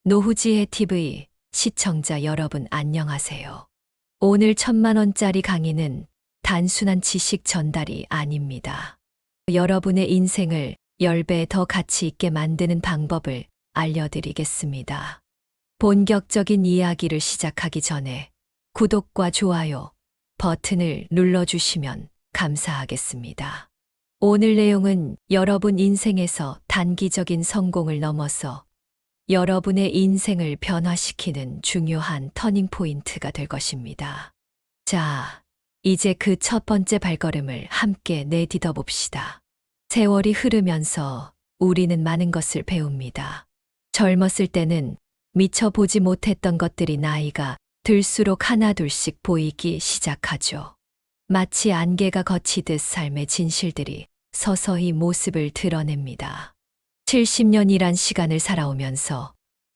노후지혜 TV 시청자 여러분 안녕하세요. 오늘 1000만원짜리 강의는 단순한 지식 전달이 아닙니다. 여러분의 인생을 10배 더 가치 있게 만드는 방법을 알려드리겠습니다. 본격적인 이야기를 시작하기 전에 구독과 좋아요 버튼을 눌러주시면 감사하겠습니다. 오늘 내용은 여러분 인생에서 단기적인 성공을 넘어서 여러분의 인생을 변화시키는 중요한 터닝포인트가 될 것입니다. 자, 이제 그 첫 번째 발걸음을 함께 내딛어 봅시다. 세월이 흐르면서 우리는 많은 것을 배웁니다. 젊었을 때는 미처 보지 못했던 것들이 나이가 들수록 하나둘씩 보이기 시작하죠. 마치 안개가 걷히듯 삶의 진실들이 서서히 모습을 드러냅니다. 70년이란 시간을 살아오면서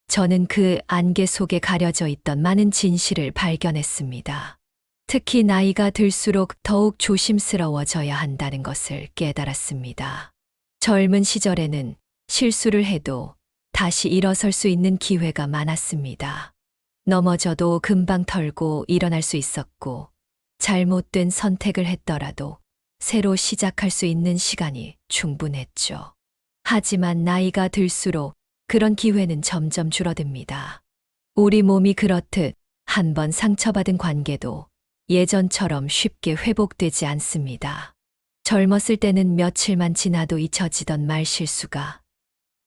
저는 그 안개 속에 가려져 있던 많은 진실을 발견했습니다. 특히 나이가 들수록 더욱 조심스러워져야 한다는 것을 깨달았습니다. 젊은 시절에는 실수를 해도 다시 일어설 수 있는 기회가 많았습니다. 넘어져도 금방 털고 일어날 수 있었고, 잘못된 선택을 했더라도 새로 시작할 수 있는 시간이 충분했죠. 하지만 나이가 들수록 그런 기회는 점점 줄어듭니다. 우리 몸이 그렇듯 한번 상처받은 관계도 예전처럼 쉽게 회복되지 않습니다. 젊었을 때는 며칠만 지나도 잊혀지던 말실수가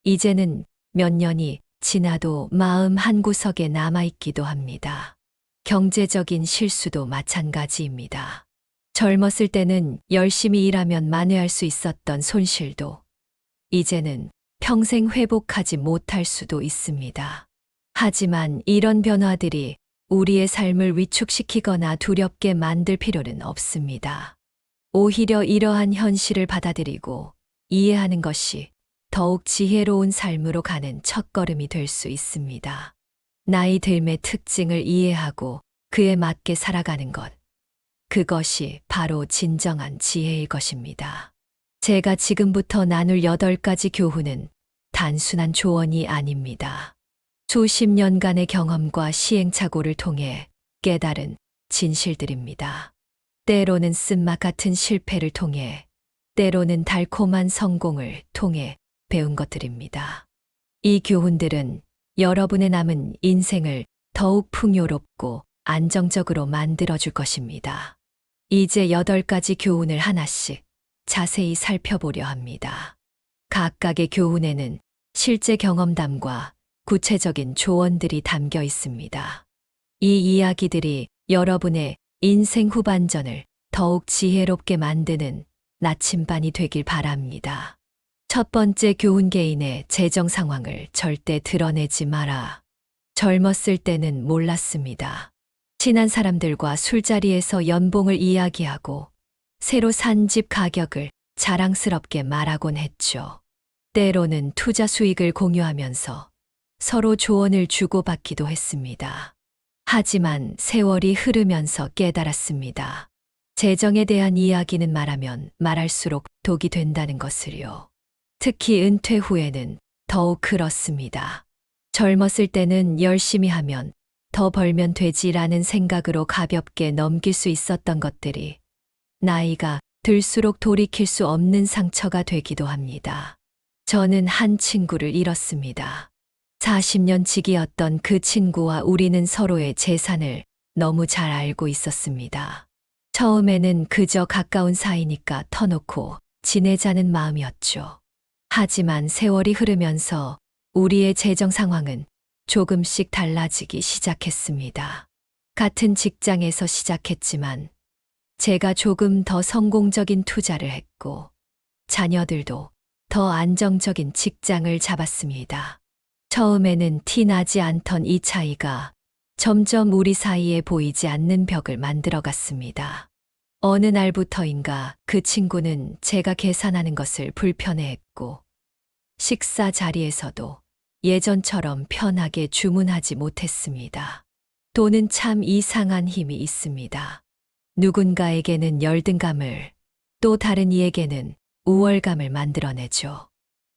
이제는 몇 년이 지나도 마음 한구석에 남아있기도 합니다. 경제적인 실수도 마찬가지입니다. 젊었을 때는 열심히 일하면 만회할 수 있었던 손실도 이제는 평생 회복하지 못할 수도 있습니다. 하지만 이런 변화들이 우리의 삶을 위축시키거나 두렵게 만들 필요는 없습니다. 오히려 이러한 현실을 받아들이고 이해하는 것이 더욱 지혜로운 삶으로 가는 첫걸음이 될 수 있습니다. 나이 들의 특징을 이해하고 그에 맞게 살아가는 것. 그것이 바로 진정한 지혜일 것입니다. 제가 지금부터 나눌 8가지 교훈은 단순한 조언이 아닙니다. 수십 년간의 경험과 시행착오를 통해 깨달은 진실들입니다. 때로는 쓴맛 같은 실패를 통해, 때로는 달콤한 성공을 통해 배운 것들입니다. 이 교훈들은 여러분의 남은 인생을 더욱 풍요롭고 안정적으로 만들어줄 것입니다. 이제 8가지 교훈을 하나씩 자세히 살펴보려 합니다. 각각의 교훈에는 실제 경험담과 구체적인 조언들이 담겨 있습니다. 이 이야기들이 여러분의 인생 후반전을 더욱 지혜롭게 만드는 나침반이 되길 바랍니다. 첫 번째 교훈, 개인의 재정 상황을 절대 드러내지 마라. 젊었을 때는 몰랐습니다. 친한 사람들과 술자리에서 연봉을 이야기하고 새로 산 집 가격을 자랑스럽게 말하곤 했죠. 때로는 투자 수익을 공유하면서 서로 조언을 주고받기도 했습니다. 하지만 세월이 흐르면서 깨달았습니다. 재정에 대한 이야기는 말하면 말할수록 독이 된다는 것을요. 특히 은퇴 후에는 더욱 그렇습니다. 젊었을 때는 열심히 하면 더 벌면 되지라는 생각으로 가볍게 넘길 수 있었던 것들이 나이가 들수록 돌이킬 수 없는 상처가 되기도 합니다. 저는 한 친구를 잃었습니다. 40년 지기였던 그 친구와 우리는 서로의 재산을 너무 잘 알고 있었습니다. 처음에는 그저 가까운 사이니까 터놓고 지내자는 마음이었죠. 하지만 세월이 흐르면서 우리의 재정 상황은 조금씩 달라지기 시작했습니다. 같은 직장에서 시작했지만 제가 조금 더 성공적인 투자를 했고 자녀들도 더 안정적인 직장을 잡았습니다. 처음에는 티 나지 않던 이 차이가 점점 우리 사이에 보이지 않는 벽을 만들어갔습니다. 어느 날부터인가 그 친구는 제가 계산하는 것을 불편해했고 식사 자리에서도 예전처럼 편하게 주문하지 못했습니다. 돈은 참 이상한 힘이 있습니다. 누군가에게는 열등감을, 또 다른 이에게는 우월감을 만들어내죠.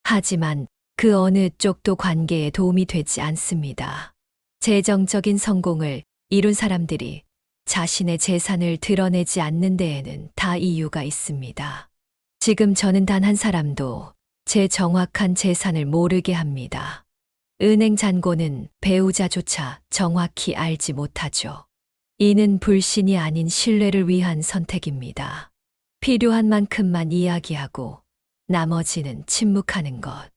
하지만 그 어느 쪽도 관계에 도움이 되지 않습니다. 재정적인 성공을 이룬 사람들이 자신의 재산을 드러내지 않는 데에는 다 이유가 있습니다. 지금 저는 단 한 사람도 제 정확한 재산을 모르게 합니다. 은행 잔고는 배우자조차 정확히 알지 못하죠. 이는 불신이 아닌 신뢰를 위한 선택입니다. 필요한 만큼만 이야기하고 나머지는 침묵하는 것.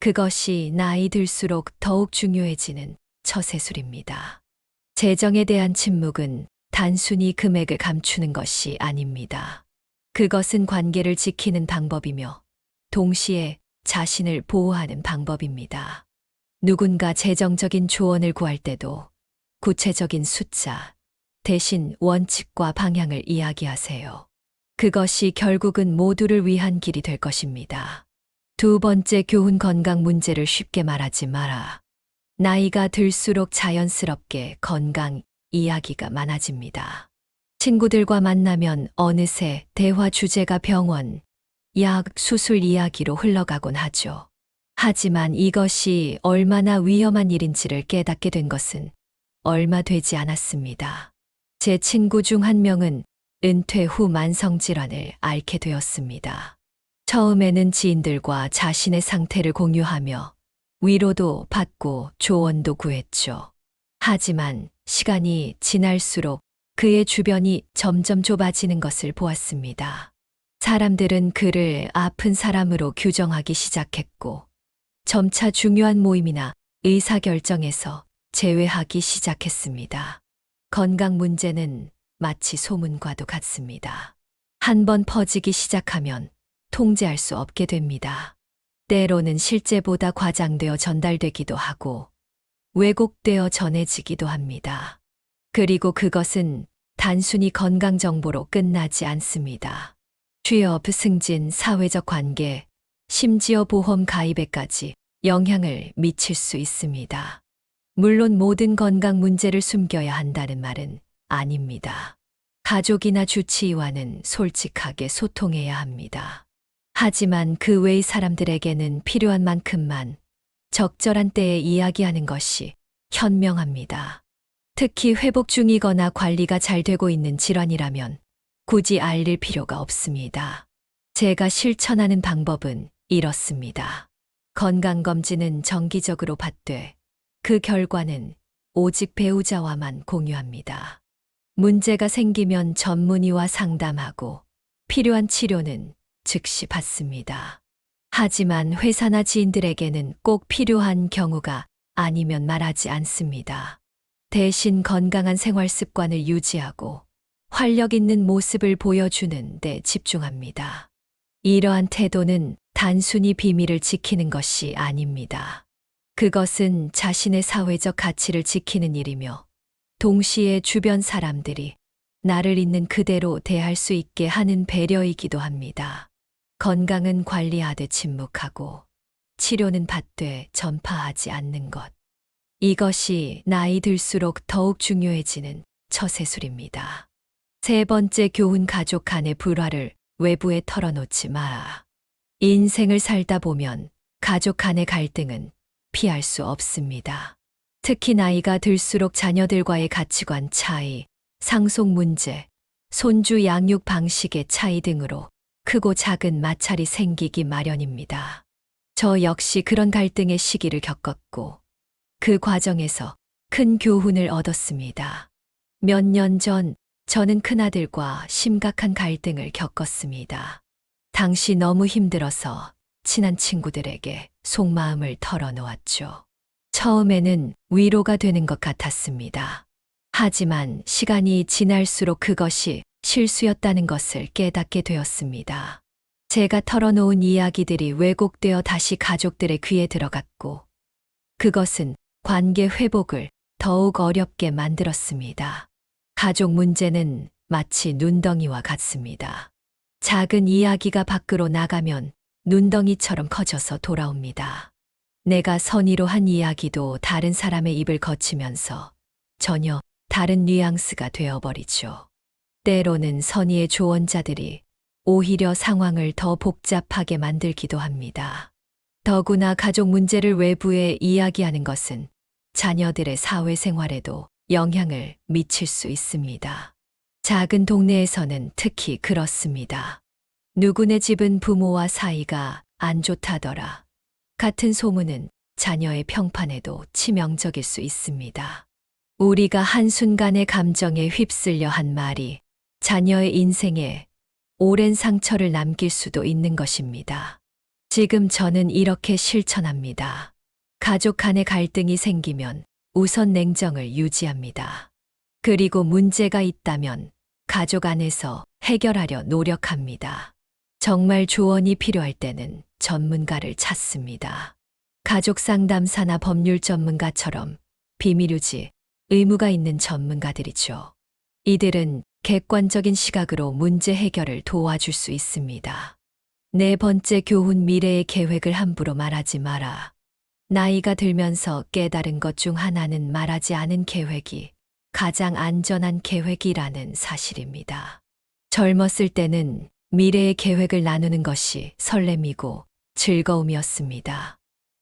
그것이 나이 들수록 더욱 중요해지는 처세술입니다. 재정에 대한 침묵은 단순히 금액을 감추는 것이 아닙니다. 그것은 관계를 지키는 방법이며 동시에 자신을 보호하는 방법입니다. 누군가 재정적인 조언을 구할 때도 구체적인 숫자 대신 원칙과 방향을 이야기하세요. 그것이 결국은 모두를 위한 길이 될 것입니다. 두 번째 교훈, 건강 문제를 쉽게 말하지 마라. 나이가 들수록 자연스럽게 건강 이야기가 많아집니다. 친구들과 만나면 어느새 대화 주제가 병원, 약, 수술 이야기로 흘러가곤 하죠. 하지만 이것이 얼마나 위험한 일인지를 깨닫게 된 것은 얼마 되지 않았습니다. 제 친구 중 한 명은 은퇴 후 만성질환을 앓게 되었습니다. 처음에는 지인들과 자신의 상태를 공유하며 위로도 받고 조언도 구했죠. 하지만 시간이 지날수록 그의 주변이 점점 좁아지는 것을 보았습니다. 사람들은 그를 아픈 사람으로 규정하기 시작했고, 점차 중요한 모임이나 의사결정에서 제외하기 시작했습니다. 건강 문제는 마치 소문과도 같습니다. 한번 퍼지기 시작하면 통제할 수 없게 됩니다. 때로는 실제보다 과장되어 전달되기도 하고 왜곡되어 전해지기도 합니다. 그리고 그것은 단순히 건강 정보로 끝나지 않습니다. 취업, 승진, 사회적 관계, 심지어 보험 가입에까지 영향을 미칠 수 있습니다. 물론 모든 건강 문제를 숨겨야 한다는 말은 아닙니다. 가족이나 주치의와는 솔직하게 소통해야 합니다. 하지만 그 외의 사람들에게는 필요한 만큼만 적절한 때에 이야기하는 것이 현명합니다. 특히 회복 중이거나 관리가 잘 되고 있는 질환이라면 굳이 알릴 필요가 없습니다. 제가 실천하는 방법은 이렇습니다. 건강검진은 정기적으로 받되 그 결과는 오직 배우자와만 공유합니다. 문제가 생기면 전문의와 상담하고 필요한 치료는 즉시 받습니다. 하지만 회사나 지인들에게는 꼭 필요한 경우가 아니면 말하지 않습니다. 대신 건강한 생활 습관을 유지하고 활력 있는 모습을 보여주는 데 집중합니다. 이러한 태도는 단순히 비밀을 지키는 것이 아닙니다. 그것은 자신의 사회적 가치를 지키는 일이며 동시에 주변 사람들이 나를 있는 그대로 대할 수 있게 하는 배려이기도 합니다. 건강은 관리하되 침묵하고 치료는 받되 전파하지 않는 것. 이것이 나이 들수록 더욱 중요해지는 처세술입니다. 세 번째 교훈, 가족 간의 불화를 외부에 털어놓지 마라. 인생을 살다 보면 가족 간의 갈등은 피할 수 없습니다. 특히 나이가 들수록 자녀들과의 가치관 차이, 상속 문제, 손주 양육 방식의 차이 등으로 크고 작은 마찰이 생기기 마련입니다. 저 역시 그런 갈등의 시기를 겪었고 그 과정에서 큰 교훈을 얻었습니다. 몇 년 전 저는 큰아들과 심각한 갈등을 겪었습니다. 당시 너무 힘들어서 친한 친구들에게 속마음을 털어놓았죠. 처음에는 위로가 되는 것 같았습니다. 하지만 시간이 지날수록 그것이 실수였다는 것을 깨닫게 되었습니다. 제가 털어놓은 이야기들이 왜곡되어 다시 가족들의 귀에 들어갔고 그것은 관계 회복을 더욱 어렵게 만들었습니다. 가족 문제는 마치 눈덩이와 같습니다. 작은 이야기가 밖으로 나가면 눈덩이처럼 커져서 돌아옵니다. 내가 선의로 한 이야기도 다른 사람의 입을 거치면서 전혀 다른 뉘앙스가 되어버리죠. 때로는 선의의 조언자들이 오히려 상황을 더 복잡하게 만들기도 합니다. 더구나 가족 문제를 외부에 이야기하는 것은 자녀들의 사회생활에도 영향을 미칠 수 있습니다. 작은 동네에서는 특히 그렇습니다. 누구네 집은 부모와 사이가 안 좋다더라. 같은 소문은 자녀의 평판에도 치명적일 수 있습니다. 우리가 한순간의 감정에 휩쓸려 한 말이 자녀의 인생에 오랜 상처를 남길 수도 있는 것입니다. 지금 저는 이렇게 실천합니다. 가족 간의 갈등이 생기면 우선 냉정을 유지합니다. 그리고 문제가 있다면 가족 안에서 해결하려 노력합니다. 정말 조언이 필요할 때는 전문가를 찾습니다. 가족 상담사나 법률 전문가처럼 비밀 유지 의무가 있는 전문가들이죠. 이들은 객관적인 시각으로 문제 해결을 도와줄 수 있습니다. 네 번째 교훈, 미래의 계획을 함부로 말하지 마라. 나이가 들면서 깨달은 것 중 하나는 말하지 않은 계획이 가장 안전한 계획이라는 사실입니다. 젊었을 때는 미래의 계획을 나누는 것이 설렘이고 즐거움이었습니다.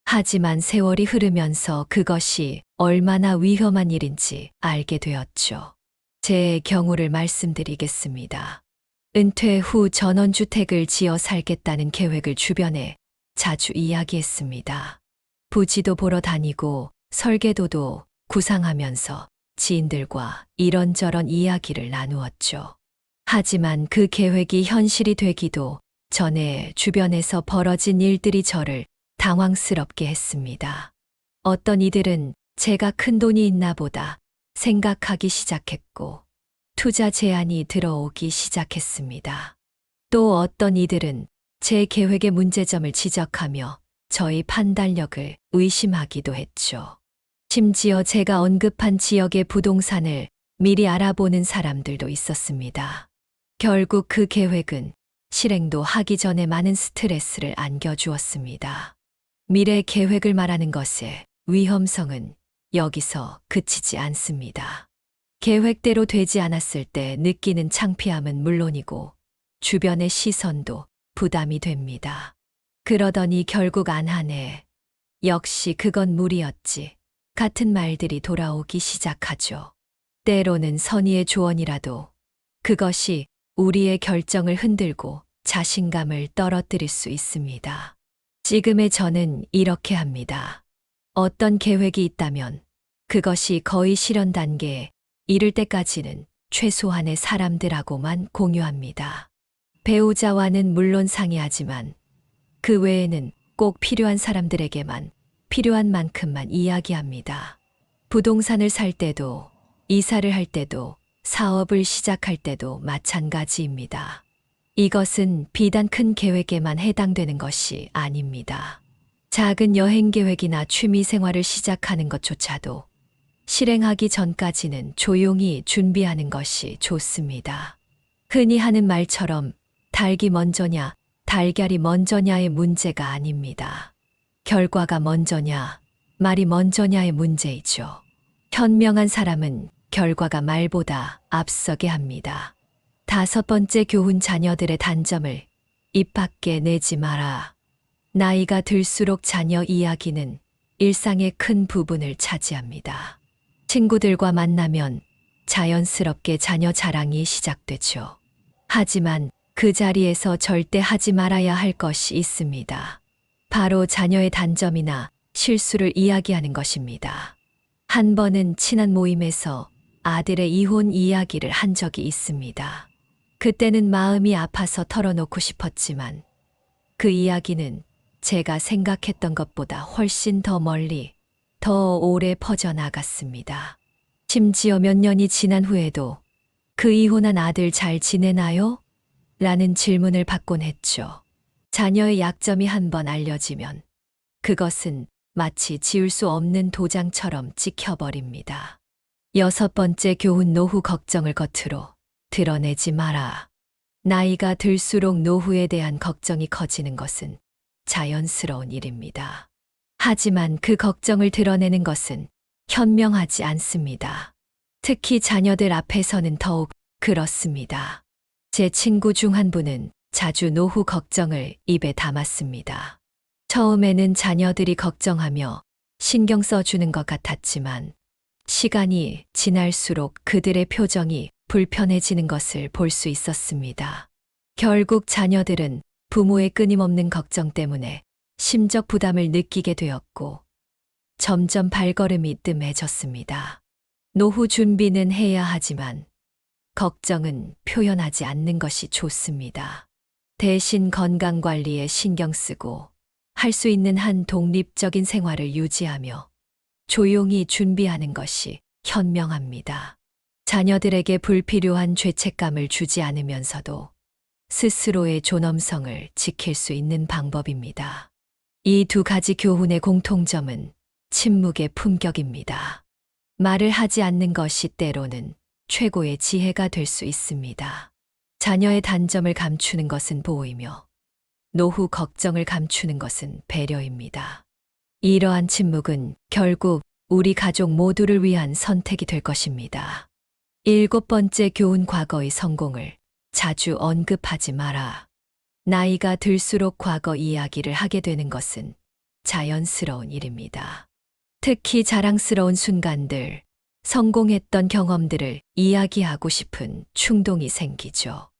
하지만 세월이 흐르면서 그것이 얼마나 위험한 일인지 알게 되었죠. 제 경우를 말씀드리겠습니다. 은퇴 후 전원주택을 지어 살겠다는 계획을 주변에 자주 이야기했습니다. 부지도 보러 다니고 설계도도 구상하면서 지인들과 이런저런 이야기를 나누었죠. 하지만 그 계획이 현실이 되기도 전에 주변에서 벌어진 일들이 저를 당황스럽게 했습니다. 어떤 이들은 제가 큰 돈이 있나 보다 생각하기 시작했고 투자 제안이 들어오기 시작했습니다. 또 어떤 이들은 제 계획의 문제점을 지적하며 저의 판단력을 의심하기도 했죠. 심지어 제가 언급한 지역의 부동산을 미리 알아보는 사람들도 있었습니다. 결국 그 계획은 실행도 하기 전에 많은 스트레스를 안겨주었습니다. 미래 계획을 말하는 것의 위험성은 여기서 그치지 않습니다. 계획대로 되지 않았을 때 느끼는 창피함은 물론이고 주변의 시선도 부담이 됩니다. 그러더니 결국 안 하네. 역시 그건 무리였지. 같은 말들이 돌아오기 시작하죠. 때로는 선의의 조언이라도 그것이 우리의 결정을 흔들고 자신감을 떨어뜨릴 수 있습니다. 지금의 저는 이렇게 합니다. 어떤 계획이 있다면 그것이 거의 실현 단계에 이를 때까지는 최소한의 사람들하고만 공유합니다. 배우자와는 물론 상의하지만 그 외에는 꼭 필요한 사람들에게만 필요한 만큼만 이야기합니다. 부동산을 살 때도, 이사를 할 때도, 사업을 시작할 때도 마찬가지입니다. 이것은 비단 큰 계획에만 해당되는 것이 아닙니다. 작은 여행 계획이나 취미 생활을 시작하는 것조차도 실행하기 전까지는 조용히 준비하는 것이 좋습니다. 흔히 하는 말처럼 닭이 먼저냐, 달걀이 먼저냐의 문제가 아닙니다. 결과가 먼저냐, 말이 먼저냐의 문제이죠. 현명한 사람은 결과가 말보다 앞서게 합니다. 다섯 번째 교훈, 자녀들의 단점을 입 밖에 내지 마라. 나이가 들수록 자녀 이야기는 일상의 큰 부분을 차지합니다. 친구들과 만나면 자연스럽게 자녀 자랑이 시작되죠. 하지만 그 자리에서 절대 하지 말아야 할 것이 있습니다. 바로 자녀의 단점이나 실수를 이야기하는 것입니다. 한 번은 친한 모임에서 아들의 이혼 이야기를 한 적이 있습니다. 그때는 마음이 아파서 털어놓고 싶었지만 그 이야기는 제가 생각했던 것보다 훨씬 더 멀리, 더 오래 퍼져나갔습니다. 심지어 몇 년이 지난 후에도 그 이혼한 아들 잘 지내나요? 라는 질문을 받곤 했죠. 자녀의 약점이 한번 알려지면 그것은 마치 지울 수 없는 도장처럼 찍혀버립니다. 여섯 번째 교훈, 노후 걱정을 겉으로 드러내지 마라. 나이가 들수록 노후에 대한 걱정이 커지는 것은 자연스러운 일입니다. 하지만 그 걱정을 드러내는 것은 현명하지 않습니다. 특히 자녀들 앞에서는 더욱 그렇습니다. 제 친구 중 한 분은 자주 노후 걱정을 입에 담았습니다. 처음에는 자녀들이 걱정하며 신경 써주는 것 같았지만 시간이 지날수록 그들의 표정이 불편해지는 것을 볼 수 있었습니다. 결국 자녀들은 부모의 끊임없는 걱정 때문에 심적 부담을 느끼게 되었고 점점 발걸음이 뜸해졌습니다. 노후 준비는 해야 하지만 걱정은 표현하지 않는 것이 좋습니다. 대신 건강 관리에 신경 쓰고 할 수 있는 한 독립적인 생활을 유지하며 조용히 준비하는 것이 현명합니다. 자녀들에게 불필요한 죄책감을 주지 않으면서도 스스로의 존엄성을 지킬 수 있는 방법입니다. 이 두 가지 교훈의 공통점은 침묵의 품격입니다. 말을 하지 않는 것이 때로는 최고의 지혜가 될 수 있습니다. 자녀의 단점을 감추는 것은 보호이며 노후 걱정을 감추는 것은 배려입니다. 이러한 침묵은 결국 우리 가족 모두를 위한 선택이 될 것입니다. 7번째 교훈 과거의 성공을 자주 언급하지 마라. 나이가 들수록 과거 이야기를 하게 되는 것은 자연스러운 일입니다. 특히 자랑스러운 순간들, 성공했던 경험들을 이야기하고 싶은 충동이 생기죠.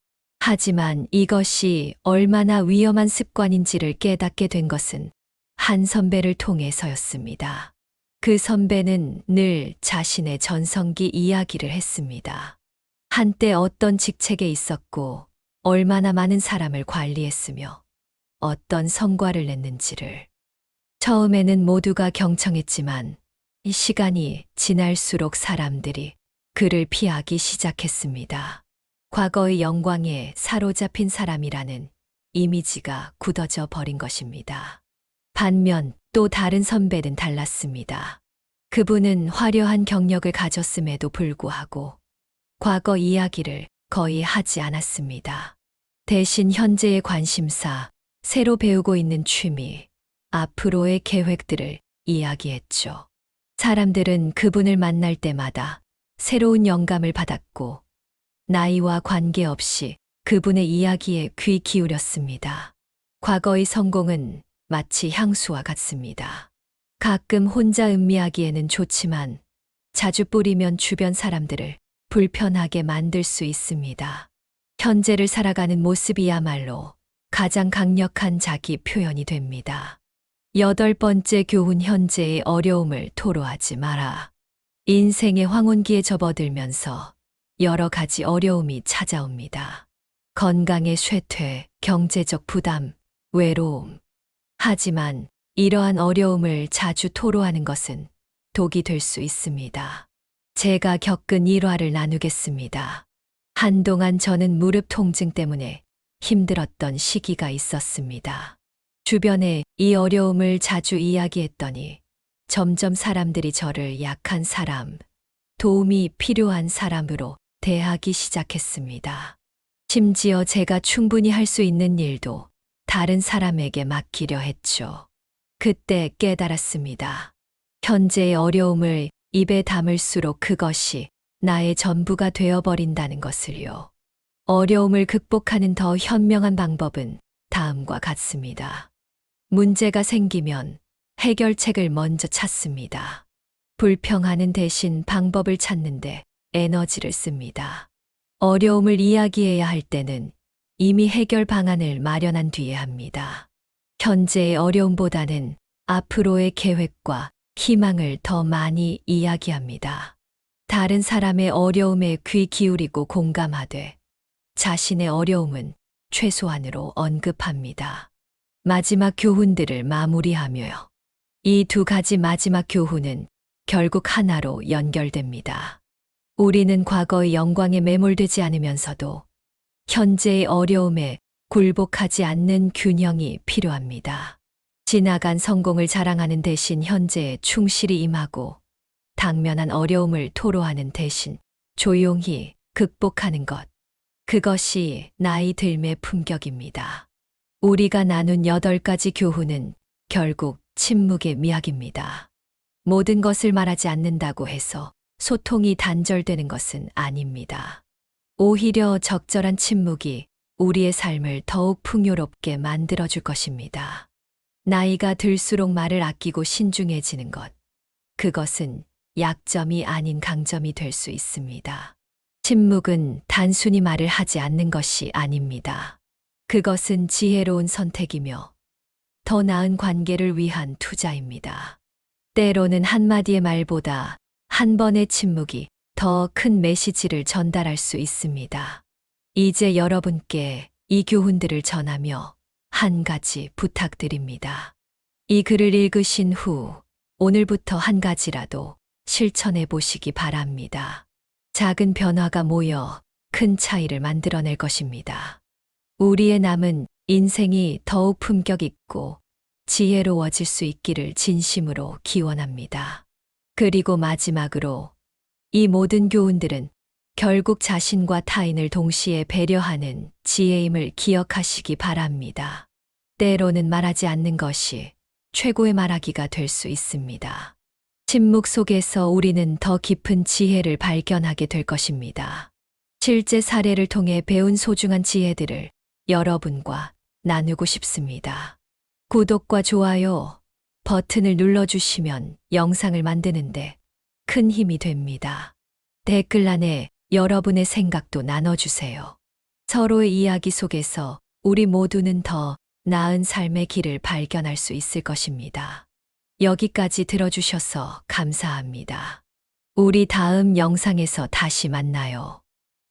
하지만 이것이 얼마나 위험한 습관인지를 깨닫게 된 것은 한 선배를 통해서였습니다. 그 선배는 늘 자신의 전성기 이야기를 했습니다. 한때 어떤 직책에 있었고 얼마나 많은 사람을 관리했으며 어떤 성과를 냈는지를. 처음에는 모두가 경청했지만 이 시간이 지날수록 사람들이 그를 피하기 시작했습니다. 과거의 영광에 사로잡힌 사람이라는 이미지가 굳어져 버린 것입니다. 반면 또 다른 선배는 달랐습니다. 그분은 화려한 경력을 가졌음에도 불구하고 과거 이야기를 거의 하지 않았습니다. 대신 현재의 관심사, 새로 배우고 있는 취미, 앞으로의 계획들을 이야기했죠. 사람들은 그분을 만날 때마다 새로운 영감을 받았고 나이와 관계없이 그분의 이야기에 귀 기울였습니다. 과거의 성공은 마치 향수와 같습니다. 가끔 혼자 음미하기에는 좋지만 자주 뿌리면 주변 사람들을 불편하게 만들 수 있습니다. 현재를 살아가는 모습이야말로 가장 강력한 자기 표현이 됩니다. 8번째 교훈 현재의 어려움을 토로하지 마라. 인생의 황혼기에 접어들면서 여러 가지 어려움이 찾아옵니다. 건강의 쇠퇴, 경제적 부담, 외로움. 하지만 이러한 어려움을 자주 토로하는 것은 독이 될 수 있습니다. 제가 겪은 일화를 나누겠습니다. 한동안 저는 무릎 통증 때문에 힘들었던 시기가 있었습니다. 주변에 이 어려움을 자주 이야기했더니 점점 사람들이 저를 약한 사람, 도움이 필요한 사람으로 대하기 시작했습니다. 심지어 제가 충분히 할 수 있는 일도 다른 사람에게 맡기려 했죠. 그때 깨달았습니다. 현재의 어려움을 입에 담을수록 그것이 나의 전부가 되어버린다는 것을요. 어려움을 극복하는 더 현명한 방법은 다음과 같습니다. 문제가 생기면 해결책을 먼저 찾습니다. 불평하는 대신 방법을 찾는데 에너지를 씁니다. 어려움을 이야기해야 할 때는 이미 해결 방안을 마련한 뒤에 합니다. 현재의 어려움보다는 앞으로의 계획과 희망을 더 많이 이야기합니다. 다른 사람의 어려움에 귀 기울이고 공감하되 자신의 어려움은 최소한으로 언급합니다. 마지막 교훈들을 마무리하며요. 이 두 가지 마지막 교훈은 결국 하나로 연결됩니다. 우리는 과거의 영광에 매몰되지 않으면서도 현재의 어려움에 굴복하지 않는 균형이 필요합니다. 지나간 성공을 자랑하는 대신 현재에 충실히 임하고 당면한 어려움을 토로하는 대신 조용히 극복하는 것. 그것이 나이 들매 품격입니다. 우리가 나눈 8가지 교훈은 결국 침묵의 미학입니다. 모든 것을 말하지 않는다고 해서 소통이 단절되는 것은 아닙니다. 오히려 적절한 침묵이 우리의 삶을 더욱 풍요롭게 만들어줄 것입니다. 나이가 들수록 말을 아끼고 신중해지는 것. 그것은 약점이 아닌 강점이 될 수 있습니다. 침묵은 단순히 말을 하지 않는 것이 아닙니다. 그것은 지혜로운 선택이며 더 나은 관계를 위한 투자입니다. 때로는 한마디의 말보다 한 번의 침묵이 더 큰 메시지를 전달할 수 있습니다. 이제 여러분께 이 교훈들을 전하며 한 가지 부탁드립니다. 이 글을 읽으신 후 오늘부터 한 가지라도 실천해 보시기 바랍니다. 작은 변화가 모여 큰 차이를 만들어낼 것입니다. 우리의 남은 인생이 더욱 품격 있고 지혜로워질 수 있기를 진심으로 기원합니다. 그리고 마지막으로 이 모든 교훈들은 결국 자신과 타인을 동시에 배려하는 지혜임을 기억하시기 바랍니다. 때로는 말하지 않는 것이 최고의 말하기가 될 수 있습니다. 침묵 속에서 우리는 더 깊은 지혜를 발견하게 될 것입니다. 실제 사례를 통해 배운 소중한 지혜들을 여러분과 나누고 싶습니다. 구독과 좋아요 버튼을 눌러주시면 영상을 만드는데 큰 힘이 됩니다. 댓글란에 여러분의 생각도 나눠주세요. 서로의 이야기 속에서 우리 모두는 더 나은 삶의 길을 발견할 수 있을 것입니다. 여기까지 들어주셔서 감사합니다. 우리 다음 영상에서 다시 만나요.